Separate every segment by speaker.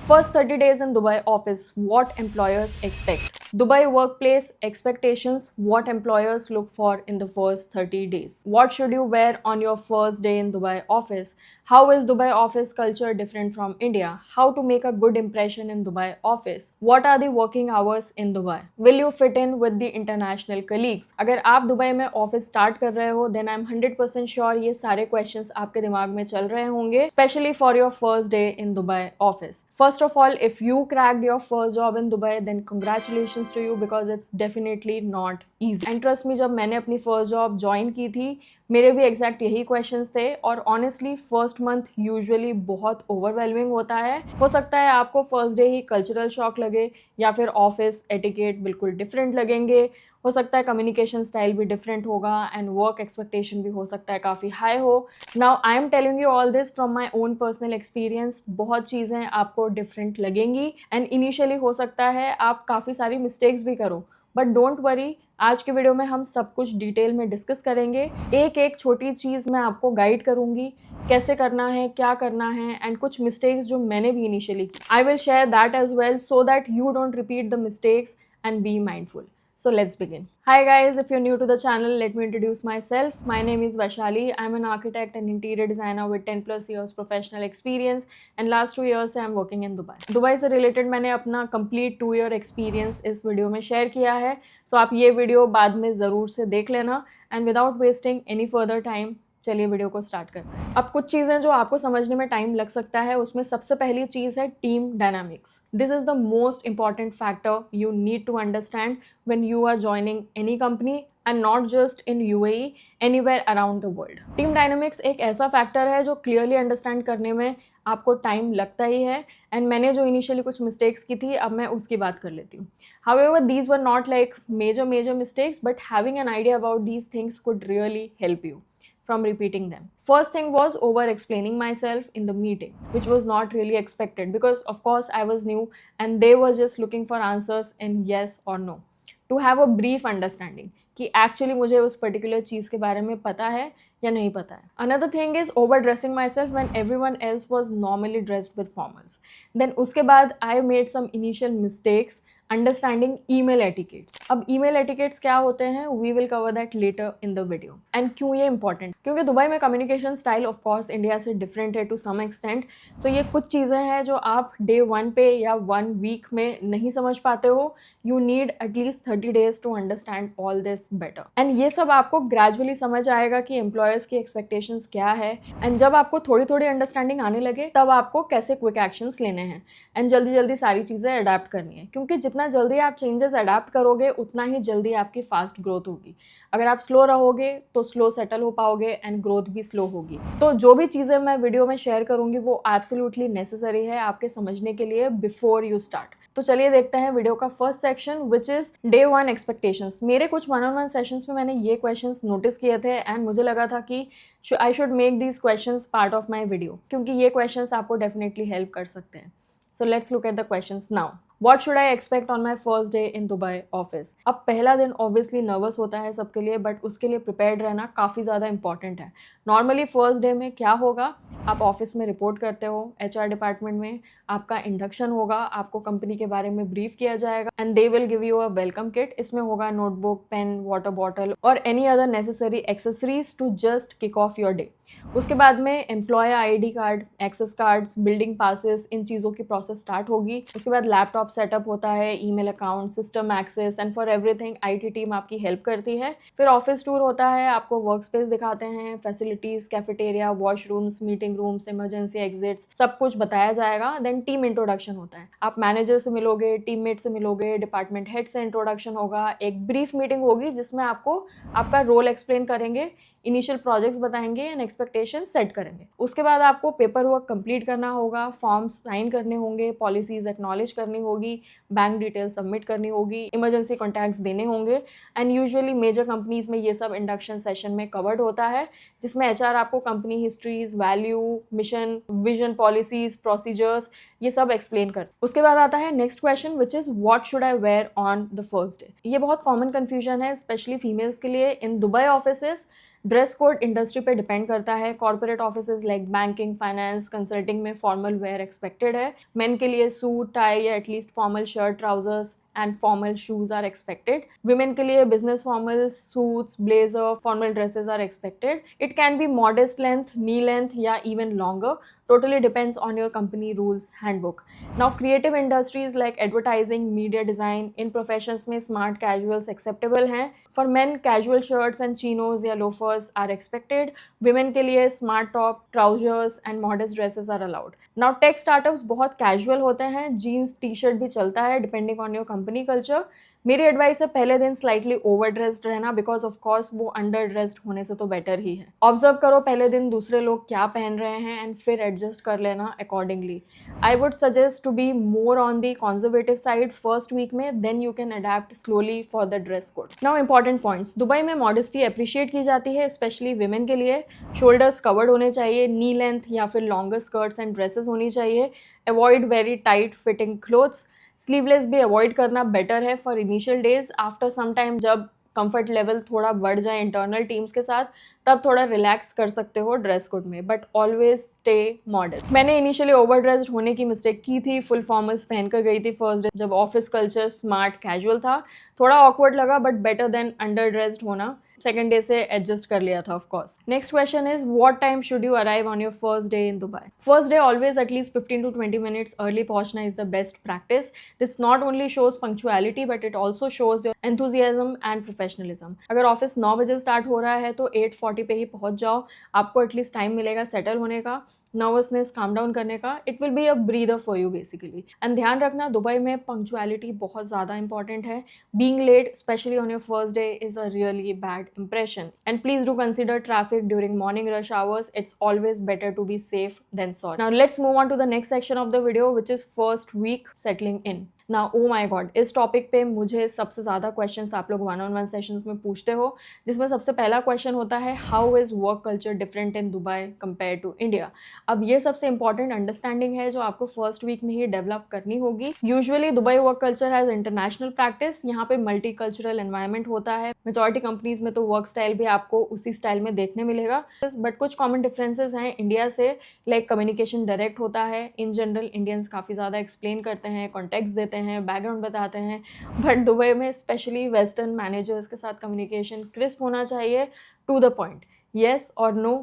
Speaker 1: First 30 days in Dubai office, what employers expect. Dubai workplace expectations, what employers look for in the first 30 days. What should you wear on your first day in Dubai office? How is Dubai office culture different from India? How to make a good impression in Dubai office? What are the working hours in Dubai? Will you fit in with the international colleagues? अगर आप Dubai में office start कर रहे हो then I'm 100% sure ये सारे questions आपके दिमाग में चल रहे होंगे, especially for your first day in Dubai office. First of all, if you cracked your first job in Dubai, then congratulations to you because it's definitely not easy. And trust me, जब मैंने अपनी first job join की थी, मेरे भी exact यही questions थे और ऑनेस्टली फर्स्ट मंथ यूजुअली बहुत ओवरवेलमिंग होता है. हो सकता है आपको फर्स्ट डे ही कल्चरल शॉक लगे या फिर ऑफिस एटिकेट बिल्कुल डिफरेंट लगेंगे. हो सकता है कम्युनिकेशन स्टाइल भी डिफरेंट होगा एंड वर्क एक्सपेक्टेशन भी हो सकता है काफ़ी हाई हो. Now I am telling you all this from my own personal experience. बहुत चीज़ें आपको डिफरेंट लगेंगी एंड इनिशियली हो सकता है आप काफ़ी सारी मिस्टेक्स भी करो, बट डोंट वरी, आज के वीडियो में हम सब कुछ डिटेल में डिस्कस करेंगे. एक एक छोटी चीज़ मैं आपको गाइड करूंगी कैसे करना है, क्या करना है एंड कुछ मिस्टेक्स जो मैंने भी इनिशियली की. I will share that as well so that you don't repeat the mistakes and be mindful. So let's begin. Hi guys, if you're new to the channel, let me introduce myself. My name is Vaishali. I'm an architect and interior designer with 10 plus years professional experience and last 2 years I'm working in Dubai. Dubai से related मैंने अपना complete 2 year experience इस video में share किया है. So आप ये video बाद में ज़रूर से देख लेना and without wasting any further time, चलिए वीडियो को स्टार्ट करते हैं. अब कुछ चीज़ें जो आपको समझने में टाइम लग सकता है, उसमें सबसे पहली चीज़ है team dynamics. This is the most important factor you need to understand when you are joining any company and not just in UAE, anywhere around the world. Team dynamics एक ऐसा फैक्टर है जो क्लियरली अंडरस्टैंड करने में आपको time लगता ही है and मैंने जो इनिशियली कुछ मिस्टेक्स की थी अब मैं उसकी बात कर लेती हूँ. However, these were not like major mistakes, but having an idea about these things could really help you from repeating them. First thing was over explaining myself in the meeting, which was not really expected because of course I was new and they were just looking for answers in yes or no. To have a brief understanding कि actually मुझे उस particular चीज़ के बारे में पता है या नहीं पता है. Another thing is over dressing myself when everyone else was normally dressed with formals. Then उसके बाद I made some initial mistakes understanding email etiquettes. अब ईमेल एटिकेट्स क्या होते हैं, we will cover that later in the video. And क्यों ये important, क्योंकि दुबई में communication style of course India से डिफरेंट है टू सम एक्सटेंट. सो ये कुछ चीज़ें हैं जो आप डे 1 पे या 1 वीक में नहीं समझ पाते हो. You need at least 30 days to understand all this better. And ये सब आपको ग्रेजुअली समझ आएगा कि एम्प्लॉयर्स की एक्सपेक्टेशंस क्या है एंड जब आपको थोड़ी थोड़ी अंडरस्टैंडिंग आने लगे तब आपको कैसे क्विक एक्शंस लेने हैं एंड जल्दी जल्दी सारी चीज़ें अडेप्ट करनी है. क्योंकि जितना जल्दी आप चेंजेस अडेप्ट करोगे उतना ही जल्दी आपकी फास्ट ग्रोथ होगी. अगर आप स्लो रहोगे तो स्लो सेटल हो पाओगे एंड ग्रोथ भी स्लो होगी. तो जो भी चीज़ें मैं वीडियो में शेयर करूंगी वो एब्सोल्युटली नेसेसरी है आपके समझने के लिए बिफोर यू स्टार्ट. तो चलिए देखते हैं वीडियो का first section which is day 1 expectations. मेरे कुछ 1-on-1 सेशंस में मैंने ये क्वेश्चंस नोटिस किए थे एंड मुझे लगा था कि I should make these questions part of my video क्योंकि ये क्वेश्चंस आपको डेफिनेटली हेल्प कर सकते हैं. So let's look at the questions now. What should I expect on my first day in Dubai office? अब पहला दिन obviously nervous होता है सबके लिए, बट उसके लिए prepared रहना काफ़ी ज़्यादा important है. नॉर्मली फर्स्ट डे में क्या होगा, आप ऑफिस में रिपोर्ट करते हो, HR डिपार्टमेंट में आपका इंडक्शन होगा, आपको कंपनी के बारे में ब्रीफ किया जाएगा and they will give you a welcome kit. इसमें होगा नोटबुक, पेन, वाटर बॉटल और any other necessary accessories to just kick off your day. उसके बाद में employer ID card, access cards, building passes, इन चीज़ों की प्रोसेस स्टार्ट होगी. उसके बाद लैपटॉप सेटअप होता है, email account, system access and for everything IT team आपकी हेल्प करती है. फिर ऑफिस टूर होता है, आपको वर्क स्पेस दिखाते हैं, facilities, cafeteria, washrooms, meeting rooms, emergency exits, सब कुछ बताया जाएगा. देन टीम इंट्रोडक्शन होता है, आप मैनेजर से मिलोगे, टीममेट से मिलोगे, डिपार्टमेंट हेड से इंट्रोडक्शन होगा, एक ब्रीफ मीटिंग होगी जिसमें आपको आपका रोल एक्सप्लेन करेंगे, इनिशियल प्रोजेक्ट्स बताएंगे एंड एक्सपेक्टेशन सेट करेंगे. उसके बाद आपको पेपर वर्क कंप्लीट करना होगा, फॉर्म्स साइन करने होंगे, पॉलिसीज एक्नॉलेज करनी होगी, बैंक डिटेल सबमिट करनी होगी, इमरजेंसी कॉन्टैक्ट्स देने होंगे एंड यूजुअली मेजर कंपनीज में ये सब इंडक्शन सेशन में कवर्ड होता है जिसमें HR आपको company histories, value, mission, vision, policies, procedures ये सब एक्सप्लेन कर। उसके बाद आता है next question which is what should I wear on the first day. ये बहुत कॉमन कंफ्यूजन है स्पेशली फीमेल्स के लिए। In Dubai offices dress code industry पे डिपेंड करता है। Corporate offices like banking, finance, consulting में फॉर्मल वेयर एक्सपेक्टेड है। मेन के लिए सूट, टाई या at least formal shirt, trousers and formal shoes are expected. Women के लिए business formals, suits, blazer, formal dresses are expected. It can be modest length, knee length या even longer. Totally depends on your company rules handbook. Now creative industries like advertising, media design, in professions में smart casuals acceptable हैं. For men casual shirts and chinos या loafers are expected. Women के लिए smart top, trousers and modest dresses are allowed. Now tech startups बहुत casual होते हैं, jeans, t-shirt भी चलता है depending on your company culture. मेरी एडवाइस है पहले दिन स्लाइटली ओवर ड्रेस्ड रहना बिकॉज ऑफ कोर्स वो अंडर ड्रेस्ड होने से तो बेटर ही है. ऑब्जर्व करो पहले दिन दूसरे लोग क्या पहन रहे हैं एंड फिर एडजस्ट कर लेना accordingly. I would suggest to be more on the conservative side first week में, then you can adapt slowly for the dress code. Now important points. Dubai में मॉडेस्टी अप्रिशिएट की जाती है स्पेशली विमेन के लिए. शोल्डर्स कवर्ड होने चाहिए, नी length या फिर लॉन्गर स्कर्ट्स एंड ड्रेसेस होनी चाहिए. Avoid very tight fitting clothes. Sleeveless भी अवॉइड करना बेटर है for initial days. After some time जब कंफर्ट लेवल थोड़ा बढ़ जाए इंटरनल टीम्स के साथ तब थोड़ा रिलैक्स कर सकते हो ड्रेस कोड में, बट ऑलवेज स्टे मॉडर्न. मैंने इनिशियली ओवर ड्रेस्ड होने की मिस्टेक की थी. फुल फॉर्मल्स पहनकर गई थी फर्स्ट डे जब ऑफिस कल्चर स्मार्ट कैजुअल था. थोड़ा ऑकवर्ड लगा but better than underdressed होना. सेकेंड डे से एडजस्ट कर लिया था of course. Next question is what time should you arrive on your first day in Dubai. First day always at least 15 to 20 minutes early पहुंचना is the best practice. This not only shows punctuality but it also shows your enthusiasm and professionalism. अगर office 9 बजे start हो रहा है तो 8:40 पे ही पहुंच जाओ. आपको एटलीस्ट टाइम मिलेगा सेटल होने का, नर्वसनेस काम डाउन करने का. It will be a breather for you basically. And ध्यान रखना दुबई में पंक्चुअलिटी बहुत ज़्यादा इंपॉर्टेंट है. Being late specially on your first day is a really bad impression. And please do consider traffic during morning rush hours. It's always better to be safe than sorry. Now let's move on to the next section of the video which is first week settling in. Now oh my god, इस topic पे मुझे सबसे ज़्यादा questions आप लोग 1-on-1 sessions में पूछते हो, जिसमें सबसे पहला क्वेश्चन होता है how is work culture different in Dubai compare to India. अब ये सबसे इंपॉर्टेंट अंडरस्टैंडिंग है जो आपको फर्स्ट वीक में ही डेवलप करनी होगी. Usually Dubai work culture has international practice. यहाँ पे मल्टी कल्चरल एनवायरमेंट होता है. मेजॉरिटी कंपनीज में तो वर्क स्टाइल भी आपको उसी स्टाइल में देखने मिलेगा, बट कुछ कॉमन डिफरेंसेस हैं इंडिया से. लाइक कम्युनिकेशन डायरेक्ट होता है. इन जनरल इंडियंस काफ़ी ज़्यादा एक्सप्लेन करते हैं, कॉन्टेक्स्ट देते हैं, बैकग्राउंड बताते हैं. बट दुबई में स्पेशली वेस्टर्न मैनेजर्स के साथ कम्युनिकेशन क्रिस्प होना चाहिए, टू द पॉइंट, येस और नो,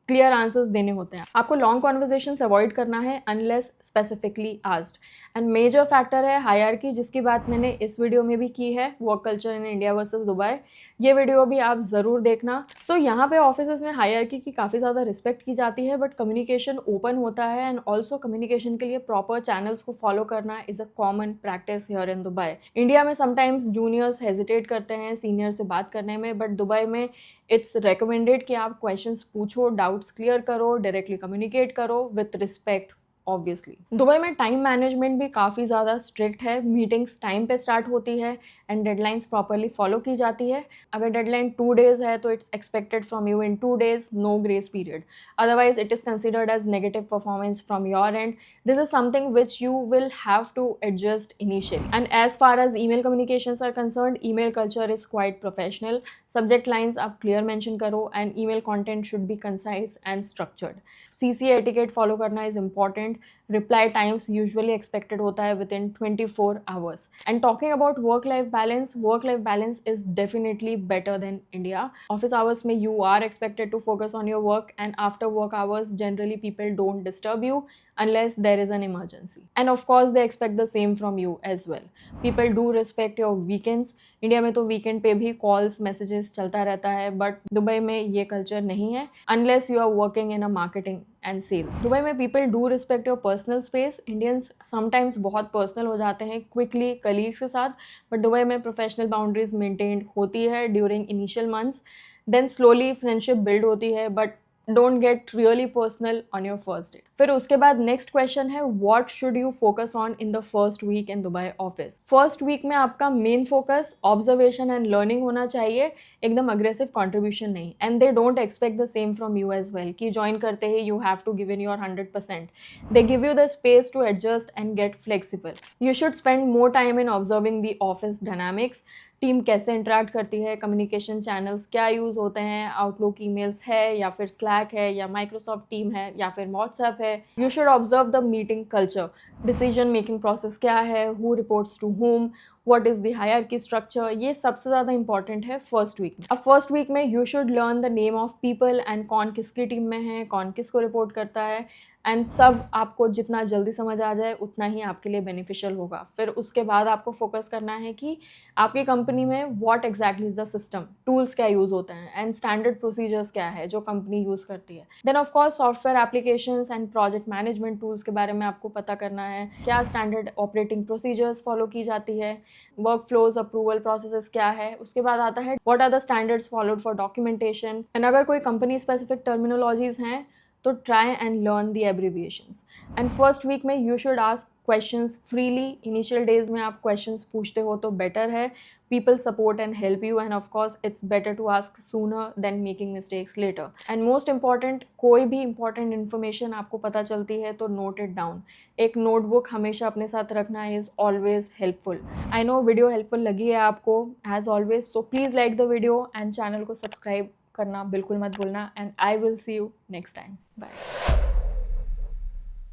Speaker 1: क्लियर आंसर्स देने होते हैं. आपको लॉन्ग कॉन्वर्जेशंस अवॉइड करना है unless specifically asked. And major factor है हायरार्की, जिसकी बात मैंने इस वीडियो में भी की है, work culture in India versus Dubai. ये वीडियो भी आप ज़रूर देखना. सो यहाँ पे ऑफिसेस में हायरार्की की काफ़ी ज़्यादा रिस्पेक्ट की जाती है, बट कम्युनिकेशन ओपन होता है. एंड ऑल्सो कम्युनिकेशन के लिए प्रॉपर चैनल्स को फॉलो करना is a common practice here in Dubai. India में समटाइम्स जूनियर्स हेजिटेट करते हैं सीनियर से बात करने में, बट दुबई में इट्स रिकमेंडेड कि आप क्वेश्चंस पूछो, डाउट्स क्लियर करो, डायरेक्टली कम्युनिकेट करो विथ रिस्पेक्ट. ऑब्वियसली दुबई में टाइम मैनेजमेंट भी काफ़ी ज़्यादा स्ट्रिक्ट है. मीटिंग्स टाइम पे स्टार्ट होती है एंड डेडलाइंस प्रॉपरली फॉलो की जाती है. अगर डेडलाइन 2 days है तो it's expected from you in 2 days, no grace period. Otherwise it is considered as negative performance from your end. This is something which you will have to adjust initially. And as far as email communications are concerned, email culture is quite professional. Subject lines आप clear mention करो and email content should be concise and structured. CC etiquette follow करना is important. Reply times usually expected होता है within 24 hours. And talking about work life balance is definitely better than India. Office hours में you are expected to focus on your work and after work hours generally people don't disturb you unless there is an emergency. And of course they expect the same from you as well. People do respect your weekends. India में तो weekend पे भी calls messages चलता रहता है, but Dubai में ये culture नहीं है unless you are working in a marketing and sales. Dubai में people do respect your personal space. Indians sometimes बहुत पर्सनल हो जाते हैं क्विकली कलीग्स के साथ, बट दुबई में प्रोफेशनल बाउंड्रीज मेंटेन्ड होती है during initial months. Then slowly friendship build होती है, but don't get really personal on your first day. फिर उसके बाद नेक्स्ट क्वेश्चन है what should you focus on in the first week in Dubai office. First week में आपका main focus observation and learning होना चाहिए, एकदम अग्रेसिव कॉन्ट्रीब्यूशन नहीं। And they don't expect the same from you as well कि join करते ही you have to give in your 100%। They give you the space to adjust and get flexible. You should spend more time in observing the office dynamics, team कैसे interact करती है, communication channels क्या use होते हैं, outlook emails है या फिर slack है या माइक्रोसॉफ्ट टीम है या फिर व्हाट्सएप है। You should observe the meeting culture, decision making process क्या है, who reports to whom, what is the hierarchy structure, ये सबसे ज़्यादा इंपॉर्टेंट है फर्स्ट वीक में। अब फर्स्ट वीक में you should learn the name of people and कौन किसकी टीम में है, कौन किसको रिपोर्ट करता है, एंड सब आपको जितना जल्दी समझ आ जाए उतना ही आपके लिए बेनिफिशियल होगा। फिर उसके बाद आपको फोकस करना है कि आपकी कंपनी में what exactly is the system, tools क्या यूज़ होते हैं एंड स्टैंडर्ड प्रोसीजर्स क्या है जो कंपनी यूज़ करती है। Then of course software applications and project management tools के बारे में आपको पता करना है, क्या स्टैंडर्ड ऑपरेटिंग प्रोसीजर्स फॉलो की जाती है, वर्क फ्लोज अप्रूवल प्रोसेसेस क्या है। उसके बाद आता है what are the standards followed for documentation, and अगर कोई कंपनी स्पेसिफिक टर्मिनोलॉजीज हैं तो try and learn the abbreviations. And first week में you should ask questions freely. Initial days में आप क्वेश्चंस पूछते हो तो बेटर है, people support and help you, and of course it's better to ask sooner than making mistakes later. And most important, कोई भी important information आपको पता चलती है तो नोट इट डाउन। एक नोटबुक हमेशा अपने साथ रखना is always helpful. I know video helpful लगी है आपको as always, so please like the video and channel को सब्सक्राइब करना बिल्कुल मत भूलना, and I will see you next time. Bye.